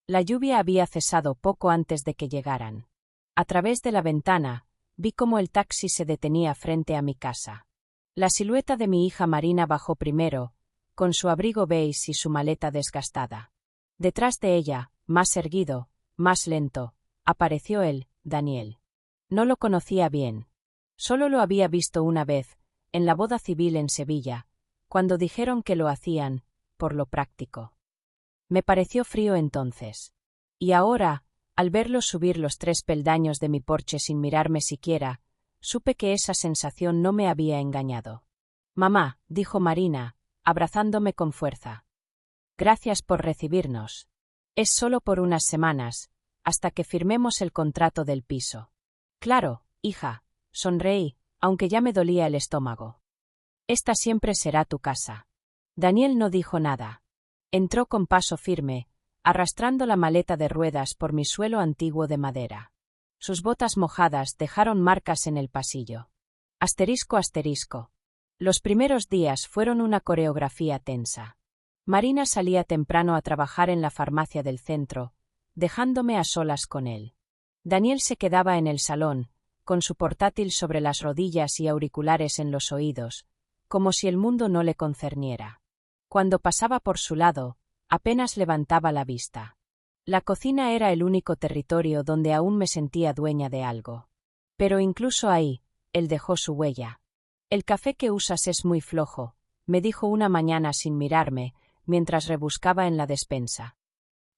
La lluvia había cesado poco antes de que llegaran. A través de la ventana, vi cómo el taxi se detenía frente a mi casa. La silueta de mi hija Marina bajó primero, con su abrigo beige y su maleta desgastada. Detrás de ella, más erguido, más lento, apareció él, Daniel. No lo conocía bien. Solo lo había visto una vez, en la boda civil en Sevilla, cuando dijeron que lo hacían, por lo práctico. Me pareció frío entonces. Y ahora, al verlo subir los 3 peldaños de mi porche sin mirarme siquiera, supe que esa sensación no me había engañado. «Mamá», dijo Marina, abrazándome con fuerza. «Gracias por recibirnos. Es solo por unas semanas, hasta que firmemos el contrato del piso». «Claro, hija», sonreí, aunque ya me dolía el estómago. «Esta siempre será tu casa». Daniel no dijo nada. Entró con paso firme, arrastrando la maleta de ruedas por mi suelo antiguo de madera. Sus botas mojadas dejaron marcas en el pasillo. Asterisco asterisco. Los primeros días fueron una coreografía tensa. Marina salía temprano a trabajar en la farmacia del centro, dejándome a solas con él. Daniel se quedaba en el salón, con su portátil sobre las rodillas y auriculares en los oídos, como si el mundo no le concerniera. Cuando pasaba por su lado, apenas levantaba la vista. La cocina era el único territorio donde aún me sentía dueña de algo. Pero incluso ahí, él dejó su huella. «El café que usas es muy flojo», me dijo una mañana sin mirarme, mientras rebuscaba en la despensa.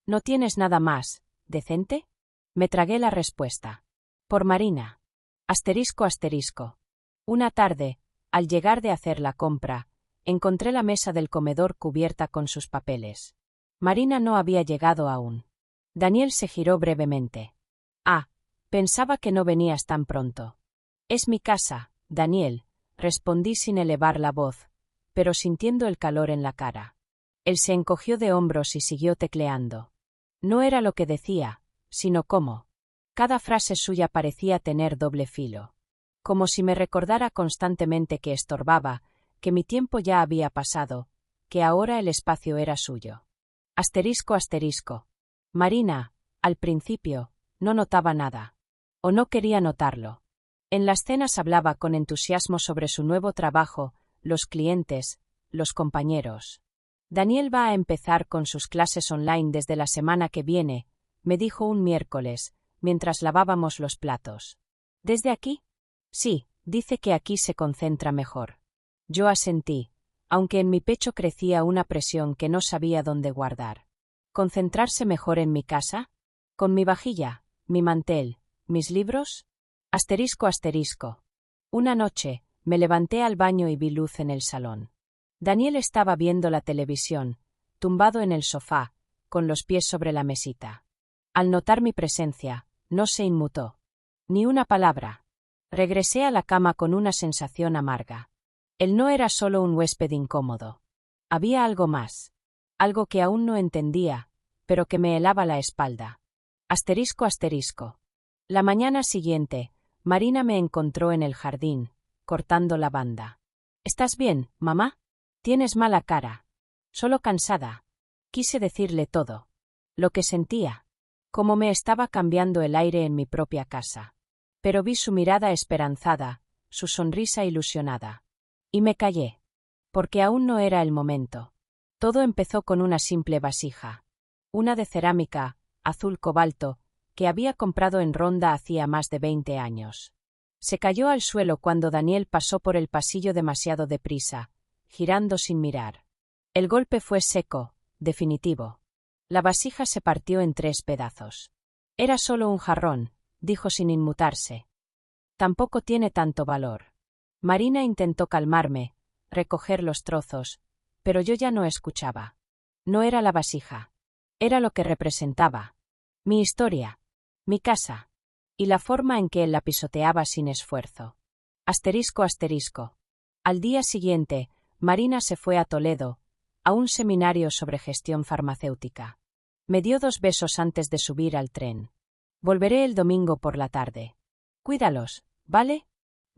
«¿No tienes nada más decente?» Me tragué la respuesta. «Por Marina». Asterisco asterisco. Una tarde, al llegar de hacer la compra, encontré la mesa del comedor cubierta con sus papeles. Marina no había llegado aún. Daniel se giró brevemente. «Ah, pensaba que no venías tan pronto». «Es mi casa, Daniel», respondí sin elevar la voz, pero sintiendo el calor en la cara. Él se encogió de hombros y siguió tecleando. No era lo que decía, sino cómo. Cada frase suya parecía tener doble filo. Como si me recordara constantemente que estorbaba, que mi tiempo ya había pasado, que ahora el espacio era suyo. Asterisco asterisco. Marina, al principio, no notaba nada. O no quería notarlo. En las cenas hablaba con entusiasmo sobre su nuevo trabajo, los clientes, los compañeros. «Daniel va a empezar con sus clases online desde la semana que viene», me dijo un miércoles, mientras lavábamos los platos. «¿Desde aquí?» «Sí, dice que aquí se concentra mejor». Yo asentí, aunque en mi pecho crecía una presión que no sabía dónde guardar. ¿Concentrarse mejor en mi casa? ¿Con mi vajilla, mi mantel, mis libros? Asterisco asterisco. Una noche, me levanté al baño y vi luz en el salón. Daniel estaba viendo la televisión, tumbado en el sofá, con los pies sobre la mesita. Al notar mi presencia, no se inmutó. Ni una palabra. Regresé a la cama con una sensación amarga. Él no era solo un huésped incómodo. Había algo más. Algo que aún no entendía, pero que me helaba la espalda. Asterisco asterisco. La mañana siguiente, Marina me encontró en el jardín, cortando lavanda. «¿Estás bien, mamá? Tienes mala cara». «Solo cansada». Quise decirle todo. Lo que sentía. Cómo me estaba cambiando el aire en mi propia casa. Pero vi su mirada esperanzada, su sonrisa ilusionada. Y me callé. Porque aún no era el momento. Todo empezó con una simple vasija. Una de cerámica, azul cobalto, que había comprado en Ronda hacía más de 20 años. Se cayó al suelo cuando Daniel pasó por el pasillo demasiado deprisa, girando sin mirar. El golpe fue seco, definitivo. La vasija se partió en 3 pedazos. «Era solo un jarrón», dijo sin inmutarse. «Tampoco tiene tanto valor». Marina intentó calmarme, recoger los trozos, pero yo ya no escuchaba. No era la vasija. Era lo que representaba. Mi historia. Mi casa. Y la forma en que él la pisoteaba sin esfuerzo. Asterisco asterisco. Al día siguiente, Marina se fue a Toledo, a un seminario sobre gestión farmacéutica. Me dio 2 besos antes de subir al tren. «Volveré el domingo por la tarde. Cuídalos, ¿vale?»,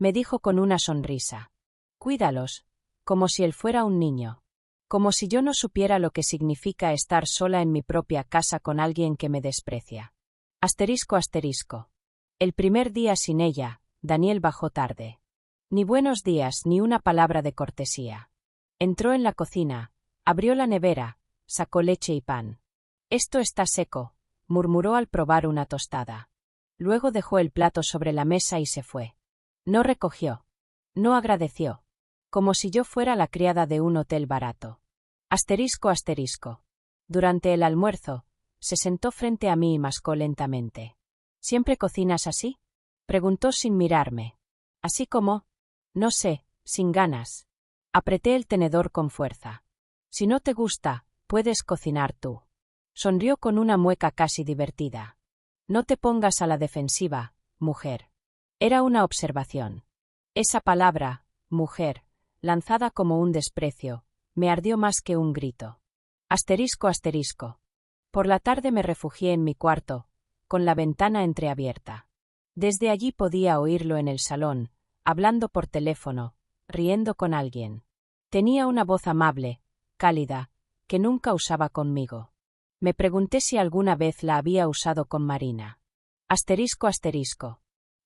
me dijo con una sonrisa. Cuídalos, como si él fuera un niño. Como si yo no supiera lo que significa estar sola en mi propia casa con alguien que me desprecia. Asterisco asterisco. El primer día sin ella, Daniel bajó tarde. Ni buenos días ni una palabra de cortesía. Entró en la cocina, abrió la nevera, sacó leche y pan. «Esto está seco», murmuró al probar una tostada. Luego dejó el plato sobre la mesa y se fue. No recogió. No agradeció. Como si yo fuera la criada de un hotel barato. Asterisco asterisco. Durante el almuerzo, se sentó frente a mí y mascó lentamente. «¿Siempre cocinas así?», preguntó sin mirarme. «¿Así como?» «No sé, sin ganas». Apreté el tenedor con fuerza. «Si no te gusta, puedes cocinar tú». Sonrió con una mueca casi divertida. «No te pongas a la defensiva, mujer». Era una observación. Esa palabra, mujer, lanzada como un desprecio, me ardió más que un grito. Asterisco asterisco. Por la tarde me refugié en mi cuarto, con la ventana entreabierta. Desde allí podía oírlo en el salón, hablando por teléfono, riendo con alguien. Tenía una voz amable, cálida, que nunca usaba conmigo. Me pregunté si alguna vez la había usado con Marina. Asterisco asterisco.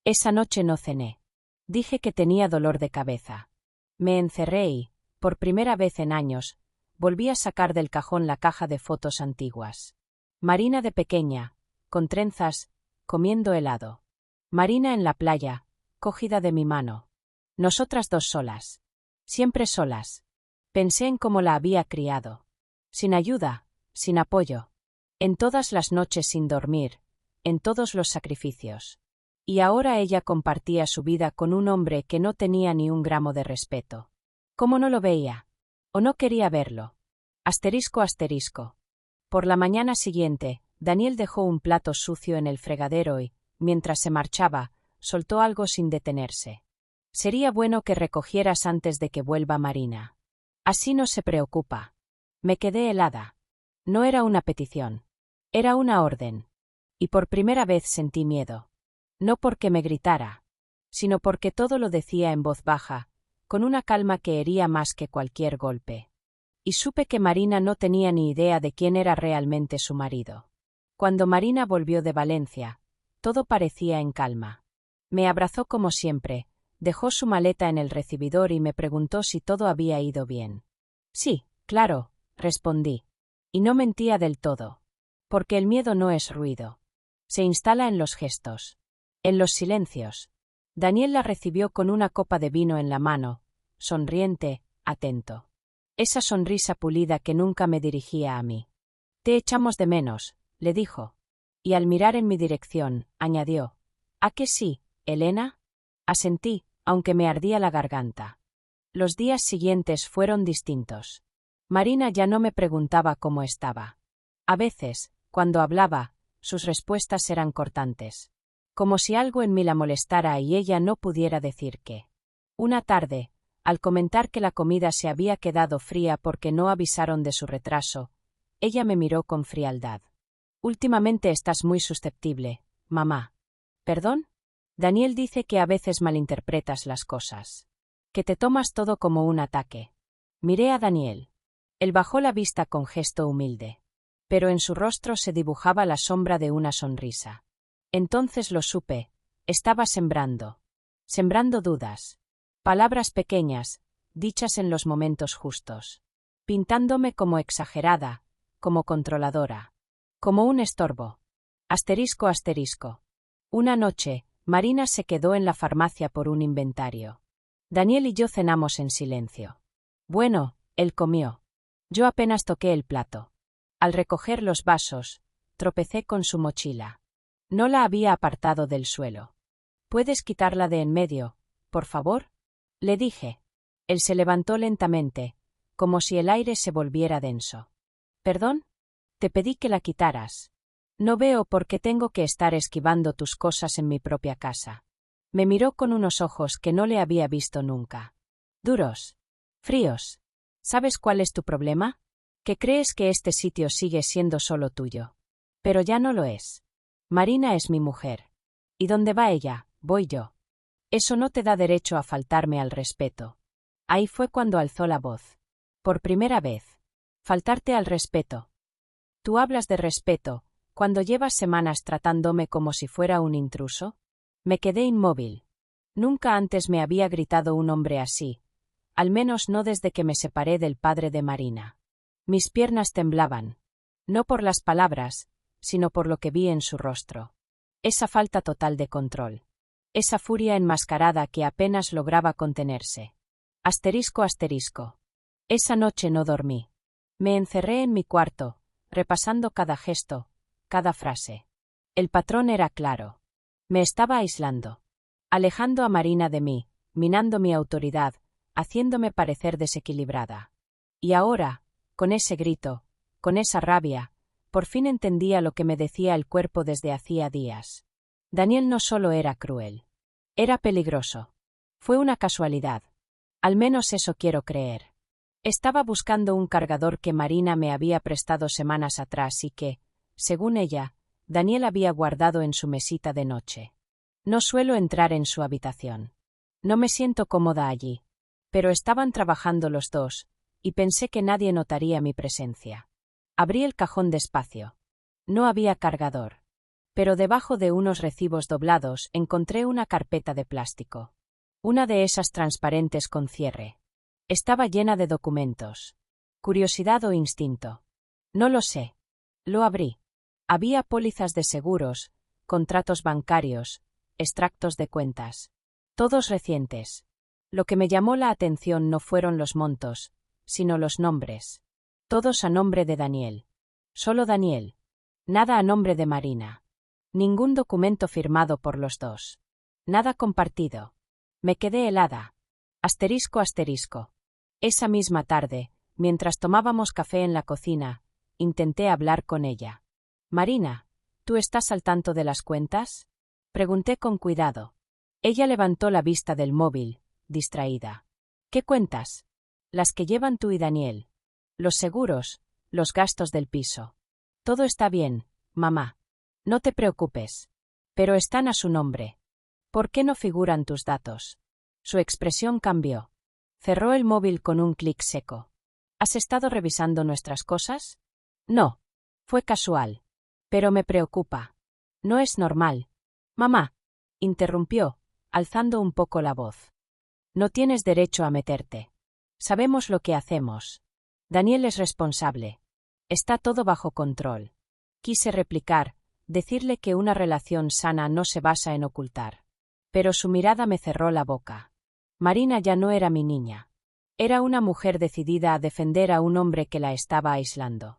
Esa noche no cené. Dije que tenía dolor de cabeza. Me encerré y, por primera vez en años, volví a sacar del cajón la caja de fotos antiguas. Marina de pequeña, con trenzas, comiendo helado. Marina en la playa, cogida de mi mano. Nosotras dos solas. Siempre solas. Pensé en cómo la había criado. Sin ayuda, sin apoyo. En todas las noches sin dormir, en todos los sacrificios. Y ahora ella compartía su vida con un hombre que no tenía ni un gramo de respeto. ¿Cómo no lo veía? ¿O no quería verlo? Asterisco asterisco. Por la mañana siguiente, Daniel dejó un plato sucio en el fregadero y, mientras se marchaba, soltó algo sin detenerse. «Sería bueno que recogieras antes de que vuelva Marina. Así no se preocupa». Me quedé helada. No era una petición. Era una orden. Y por primera vez sentí miedo. No porque me gritara, sino porque todo lo decía en voz baja, con una calma que hería más que cualquier golpe. Y supe que Marina no tenía ni idea de quién era realmente su marido. Cuando Marina volvió de Valencia, todo parecía en calma. Me abrazó como siempre, dejó su maleta en el recibidor y me preguntó si todo había ido bien. «Sí, claro», respondí. Y no mentía del todo. Porque el miedo no es ruido. Se instala en los gestos. En los silencios. Daniel la recibió con una copa de vino en la mano, sonriente, atento. Esa sonrisa pulida que nunca me dirigía a mí. «Te echamos de menos», le dijo. Y al mirar en mi dirección, añadió: «¿A que sí, Elena?» Asentí, aunque me ardía la garganta. Los días siguientes fueron distintos. Marina ya no me preguntaba cómo estaba. A veces, cuando hablaba, sus respuestas eran cortantes. Como si algo en mí la molestara y ella no pudiera decir qué. Una tarde, al comentar que la comida se había quedado fría porque no avisaron de su retraso, ella me miró con frialdad. «Últimamente estás muy susceptible, mamá». «¿Perdón?» Daniel dice que a veces malinterpretas las cosas. Que te tomas todo como un ataque. Miré a Daniel. Él bajó la vista con gesto humilde. Pero en su rostro se dibujaba la sombra de una sonrisa. Entonces lo supe. Estaba sembrando. Sembrando dudas. Palabras pequeñas, dichas en los momentos justos. Pintándome como exagerada, como controladora. Como un estorbo. Asterisco asterisco. Una noche, Marina se quedó en la farmacia por un inventario. Daniel y yo cenamos en silencio. Bueno, él comió. Yo apenas toqué el plato. Al recoger los vasos, tropecé con su mochila. No la había apartado del suelo. «¿Puedes quitarla de en medio, por favor?», le dije. Él se levantó lentamente, como si el aire se volviera denso. «¿Perdón? Te pedí que la quitaras. No veo por qué tengo que estar esquivando tus cosas en mi propia casa». Me miró con unos ojos que no le había visto nunca. Duros. Fríos. «¿Sabes cuál es tu problema? Que crees que este sitio sigue siendo solo tuyo. Pero ya no lo es. Marina es mi mujer. Y donde va ella, voy yo. Eso no te da derecho a faltarme al respeto». Ahí fue cuando alzó la voz. Por primera vez. Faltarte al respeto. ¿Tú hablas de respeto, cuando llevas semanas tratándome como si fuera un intruso? Me quedé inmóvil. Nunca antes me había gritado un hombre así, al menos no desde que me separé del padre de Marina. Mis piernas temblaban. No por las palabras, sino por lo que vi en su rostro. Esa falta total de control. Esa furia enmascarada que apenas lograba contenerse. Asterisco asterisco. Esa noche no dormí. Me encerré en mi cuarto, repasando cada gesto, cada frase. El patrón era claro. Me estaba aislando. Alejando a Marina de mí, minando mi autoridad, haciéndome parecer desequilibrada. Y ahora, con ese grito, con esa rabia, por fin entendía lo que me decía el cuerpo desde hacía días. Daniel no solo era cruel. Era peligroso. Fue una casualidad. Al menos eso quiero creer. Estaba buscando un cargador que Marina me había prestado semanas atrás y que, según ella, Daniel había guardado en su mesita de noche. No suelo entrar en su habitación. No me siento cómoda allí. Pero estaban trabajando los dos, y pensé que nadie notaría mi presencia. Abrí el cajón despacio. No había cargador. Pero debajo de unos recibos doblados encontré una carpeta de plástico. Una de esas transparentes con cierre. Estaba llena de documentos. ¿Curiosidad o instinto? No lo sé. Lo abrí. Había pólizas de seguros, contratos bancarios, extractos de cuentas. Todos recientes. Lo que me llamó la atención no fueron los montos, sino los nombres. Todos a nombre de Daniel. Solo Daniel. Nada a nombre de Marina. Ningún documento firmado por los dos. Nada compartido. Me quedé helada. Asterisco asterisco. Esa misma tarde, mientras tomábamos café en la cocina, intenté hablar con ella. Marina, ¿tú estás al tanto de las cuentas? Pregunté con cuidado. Ella levantó la vista del móvil, distraída. ¿Qué cuentas? Las que llevan tú y Daniel. Los seguros, los gastos del piso. Todo está bien, mamá. No te preocupes. Pero están a su nombre. ¿Por qué no figuran tus datos? Su expresión cambió. Cerró el móvil con un clic seco. ¿Has estado revisando nuestras cosas? No. Fue casual. Pero me preocupa. No es normal. Mamá, interrumpió, alzando un poco la voz. No tienes derecho a meterte. Sabemos lo que hacemos. Daniel es responsable. Está todo bajo control. Quise replicar, decirle que una relación sana no se basa en ocultar. Pero su mirada me cerró la boca. Marina ya no era mi niña. Era una mujer decidida a defender a un hombre que la estaba aislando.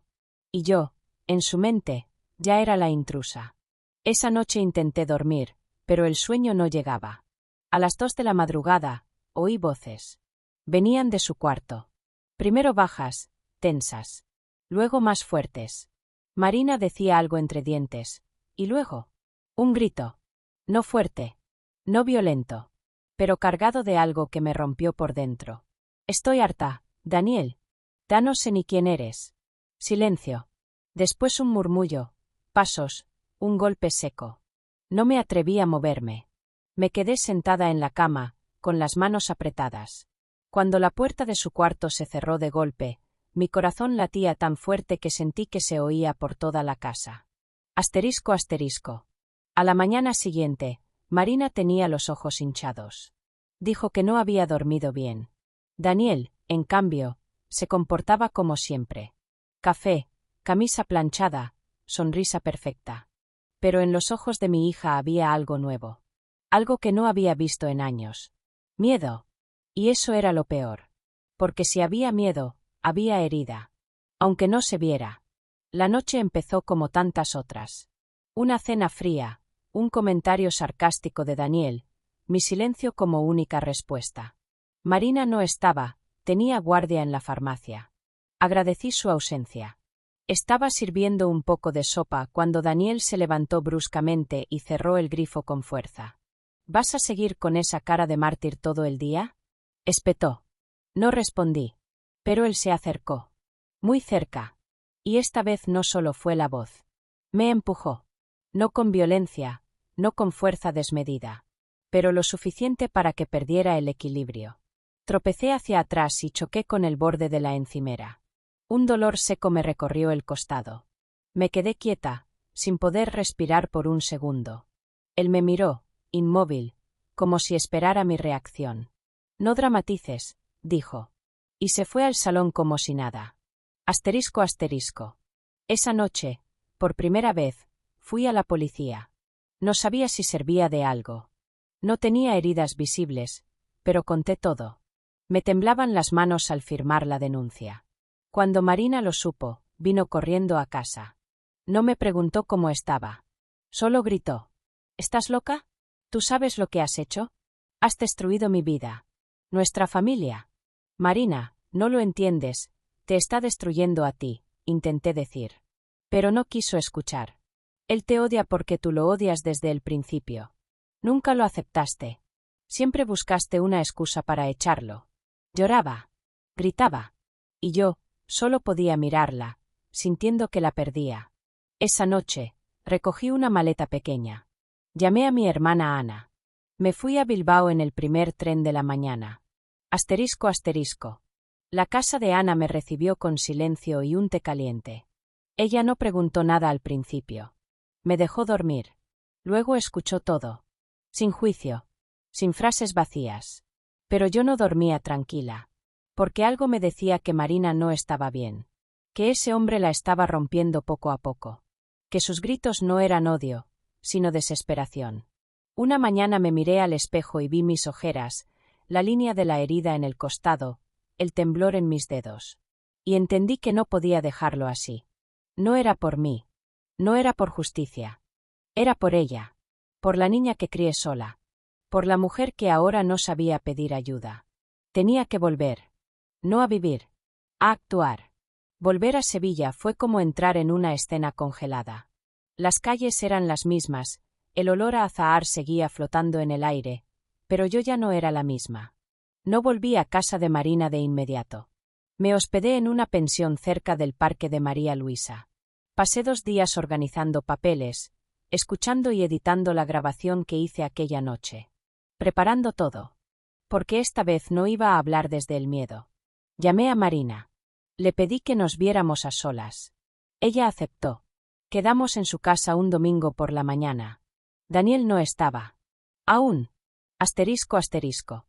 Y yo, en su mente, ya era la intrusa. Esa noche intenté dormir, pero el sueño no llegaba. A las 2 de la madrugada, oí voces. Venían de su cuarto. Primero bajas, tensas. Luego más fuertes. Marina decía algo entre dientes. Y luego, un grito. No fuerte. No violento. Pero cargado de algo que me rompió por dentro. Estoy harta, Daniel. Ya no sé ni quién eres. Silencio. Después un murmullo, pasos, un golpe seco. No me atreví a moverme. Me quedé sentada en la cama, con las manos apretadas. Cuando la puerta de su cuarto se cerró de golpe, mi corazón latía tan fuerte que sentí que se oía por toda la casa. Asterisco asterisco. A la mañana siguiente, Marina tenía los ojos hinchados. Dijo que no había dormido bien. Daniel, en cambio, se comportaba como siempre. Café, camisa planchada, sonrisa perfecta. Pero en los ojos de mi hija había algo nuevo. Algo que no había visto en años. Miedo. Y eso era lo peor. Porque si había miedo, había herida. Aunque no se viera. La noche empezó como tantas otras. Una cena fría, un comentario sarcástico de Daniel, mi silencio como única respuesta. Marina no estaba, tenía guardia en la farmacia. Agradecí su ausencia. Estaba sirviendo un poco de sopa cuando Daniel se levantó bruscamente y cerró el grifo con fuerza. ¿Vas a seguir con esa cara de mártir todo el día? Espetó. No respondí. Pero él se acercó. Muy cerca. Y esta vez no solo fue la voz. Me empujó. No con violencia, no con fuerza desmedida. Pero lo suficiente para que perdiera el equilibrio. Tropecé hacia atrás y choqué con el borde de la encimera. Un dolor seco me recorrió el costado. Me quedé quieta, sin poder respirar por un segundo. Él me miró, inmóvil, como si esperara mi reacción. No dramatices, dijo. Y se fue al salón como si nada. Asterisco asterisco. Esa noche, por primera vez, fui a la policía. No sabía si servía de algo. No tenía heridas visibles, pero conté todo. Me temblaban las manos al firmar la denuncia. Cuando Marina lo supo, vino corriendo a casa. No me preguntó cómo estaba. Solo gritó. ¿Estás loca? ¿Tú sabes lo que has hecho? Has destruido mi vida. Nuestra familia. Marina, no lo entiendes, te está destruyendo a ti, intenté decir. Pero no quiso escuchar. Él te odia porque tú lo odias desde el principio. Nunca lo aceptaste. Siempre buscaste una excusa para echarlo. Lloraba. Gritaba. Y yo, solo podía mirarla, sintiendo que la perdía. Esa noche, recogí una maleta pequeña. Llamé a mi hermana Ana. Me fui a Bilbao en el primer tren de la mañana. Asterisco asterisco. La casa de Ana me recibió con silencio y un té caliente. Ella no preguntó nada al principio. Me dejó dormir. Luego escuchó todo. Sin juicio. Sin frases vacías. Pero yo no dormía tranquila. Porque algo me decía que Marina no estaba bien. Que ese hombre la estaba rompiendo poco a poco. Que sus gritos no eran odio, sino desesperación. Una mañana me miré al espejo y vi mis ojeras, la línea de la herida en el costado, el temblor en mis dedos. Y entendí que no podía dejarlo así. No era por mí. No era por justicia. Era por ella. Por la niña que crié sola. Por la mujer que ahora no sabía pedir ayuda. Tenía que volver. No a vivir. A actuar. Volver a Sevilla fue como entrar en una escena congelada. Las calles eran las mismas, el olor a azahar seguía flotando en el aire, pero yo ya no era la misma. No volví a casa de Marina de inmediato. Me hospedé en una pensión cerca del Parque de María Luisa. Pasé 2 días organizando papeles, escuchando y editando la grabación que hice aquella noche. Preparando todo. Porque esta vez no iba a hablar desde el miedo. Llamé a Marina. Le pedí que nos viéramos a solas. Ella aceptó. Quedamos en su casa un domingo por la mañana. Daniel no estaba. Aún. Asterisco asterisco.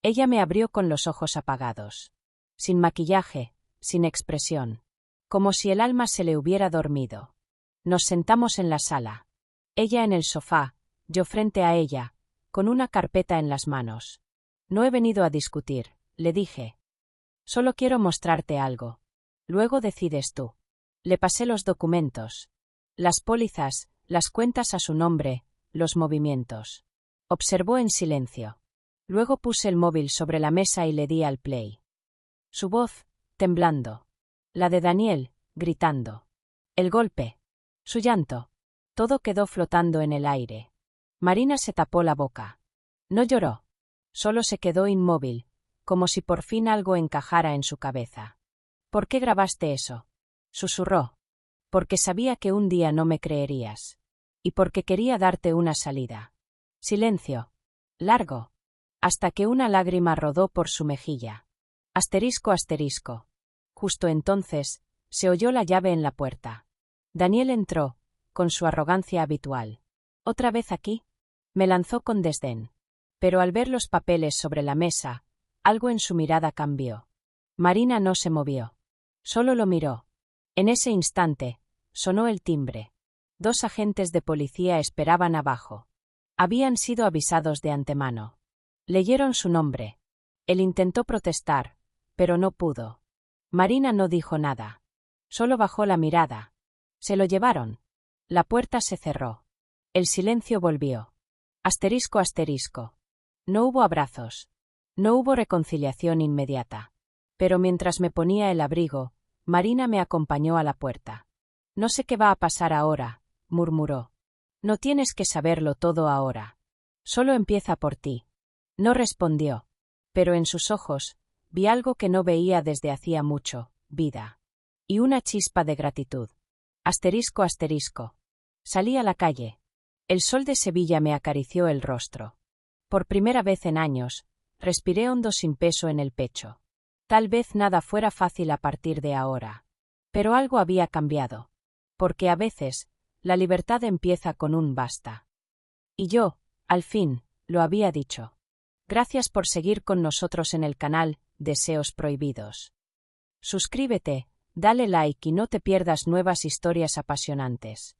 Ella me abrió con los ojos apagados. Sin maquillaje, sin expresión. Como si el alma se le hubiera dormido. Nos sentamos en la sala. Ella en el sofá, yo frente a ella, con una carpeta en las manos. No he venido a discutir, le dije. Solo quiero mostrarte algo. Luego decides tú. Le pasé los documentos. Las pólizas, las cuentas a su nombre, los movimientos. Observó en silencio. Luego puse el móvil sobre la mesa y le di al play. Su voz, temblando. La de Daniel, gritando. El golpe. Su llanto. Todo quedó flotando en el aire. Marina se tapó la boca. No lloró. Solo se quedó inmóvil, como si por fin algo encajara en su cabeza. ¿Por qué grabaste eso? Susurró. Porque sabía que un día no me creerías. Y porque quería darte una salida. Silencio. Largo. Hasta que una lágrima rodó por su mejilla. Asterisco asterisco. Justo entonces, se oyó la llave en la puerta. Daniel entró, con su arrogancia habitual. ¿Otra vez aquí? Me lanzó con desdén. Pero al ver los papeles sobre la mesa, algo en su mirada cambió. Marina no se movió. Solo lo miró. En ese instante, sonó el timbre. 2 agentes de policía esperaban abajo. Habían sido avisados de antemano. Leyeron su nombre. Él intentó protestar, pero no pudo. Marina no dijo nada. Solo bajó la mirada. Se lo llevaron. La puerta se cerró. El silencio volvió. Asterisco asterisco. No hubo abrazos. No hubo reconciliación inmediata. Pero mientras me ponía el abrigo, Marina me acompañó a la puerta. No sé qué va a pasar ahora, murmuró. No tienes que saberlo todo ahora. Solo empieza por ti. No respondió. Pero en sus ojos, vi algo que no veía desde hacía mucho, vida. Y una chispa de gratitud. Asterisco asterisco. Salí a la calle. El sol de Sevilla me acarició el rostro. Por primera vez en años, respiré hondo sin peso en el pecho. Tal vez nada fuera fácil a partir de ahora. Pero algo había cambiado. Porque a veces, la libertad empieza con un basta. Y yo, al fin, lo había dicho. Gracias por seguir con nosotros en el canal Deseos Prohibidos. Suscríbete, dale like y no te pierdas nuevas historias apasionantes.